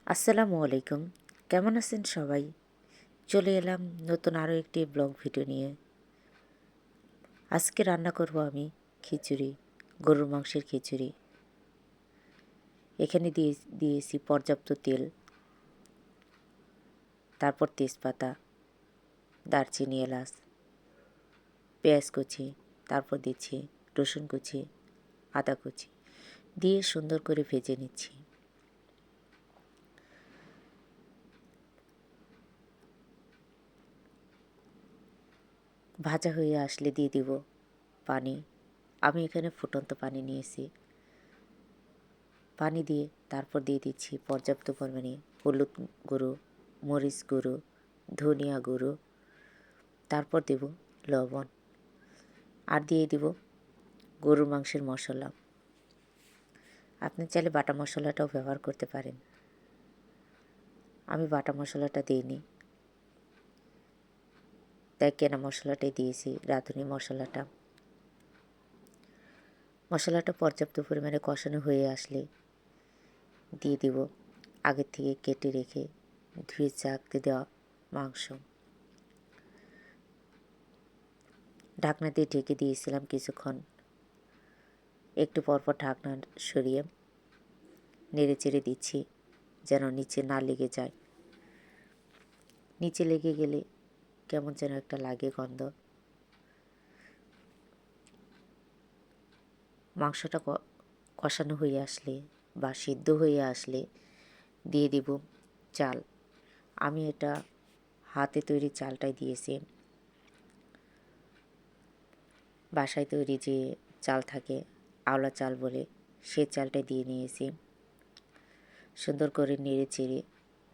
আসসালামু আলাইকুম। কেমন আছেন সবাই? চলে এলাম নতুন আরও একটি ব্লগ ভিডিও নিয়ে। আজকে রান্না করব আমি খিচুড়ি, গরুর মাংসের খিচুড়ি। এখানে দিয়েছি পর্যাপ্ত তেল, তারপর তেজপাতা, দারচিনি, এলাচ, পেঁয়াজ কুচি, তারপর দিচ্ছি রসুন কুচি, আদা কুচি দিয়ে সুন্দর করে ভেজে নিচ্ছি। ভাজা হয়ে আসলে দিয়ে দিব পানি। আমি এখানে ফুটন্ত পানি নিয়েছি। পানি দিয়ে তারপর দিয়ে দিচ্ছি পর্যাপ্ত পরিমাণে হলুদ গুঁড়ো, মরিচ গুঁড়ো, ধনিয়া গুঁড়ো, তারপর দেব লবণ আর দিয়ে দিব গরুর মাংসের মশলা। আপনি চাইলে বাটা মশলাটাও ব্যবহার করতে পারেন। আমি বাটা মশলাটা দিইনি, তাই কেনা মশলাটাই দিয়েছি, রাঁধুনি মশলাটা। মশলাটা পর্যাপ্ত পরিমাণে কষানো হয়ে আসলে দিয়ে দিব আগের থেকে কেটে রেখে ধুয়ে চাকতে দেওয়া মাংস। ঢাকনা দিয়ে ঢেকে দিয়েছিলাম কিছুক্ষণ। একটু পরপর ঢাকনা সরিয়ে নেড়ে চেড়ে দিচ্ছি যেন নিচে না লেগে যায়। নিচে লেগে গেলে কেমন যেন একটা লাগে গন্ধ। মাংসটা কষানো হয়ে আসলে বা সিদ্ধ হয়ে আসলে দিয়ে দিব চাল। আমি এটা হাতে তৈরি চালটাই দিয়েছি। বাসায় তৈরি যে চাল থাকে আওলা চাল বলে, সে চালটাই দিয়ে নিয়েছি। সুন্দর করে নেড়ে চেড়ে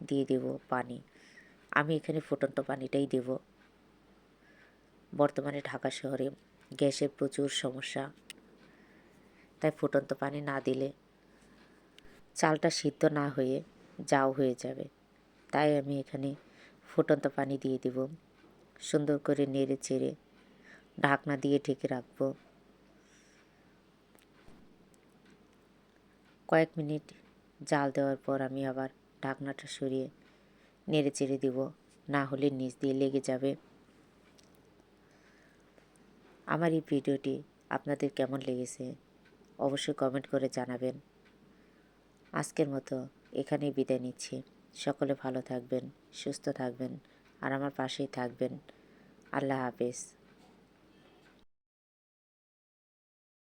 দিয়ে দেব পানি। আমি এখানে ফুটন্ত পানিটাই দেব। বর্তমানে ঢাকা শহরে গ্যাসের প্রচুর সমস্যা, তাই ফুটন্ত পানি না দিলে চালটা সিদ্ধ না হয়ে জাউ হয়ে যাবে। তাই আমি এখানে ফুটন্ত পানি দিয়ে দেব। সুন্দর করে নেড়ে চেড়ে ঢাকনা দিয়ে ঢেকে রাখবো। কয়েক মিনিট জাল দেওয়ার পর আমি আবার ঢাকনাটা সরিয়ে নেড়ে চেড়ে দেব, না হলে নিচ দিয়ে লেগে যাবে। আমার এই ভিডিওটি আপনাদের কেমন লেগেছে অবশ্যই কমেন্ট করে জানাবেন। আজকের মতো এখানেই বিদায় নিচ্ছি। সকলে ভালো থাকবেন, সুস্থ থাকবেন আর আমার পাশেই থাকবেন। আল্লাহ হাফেজ।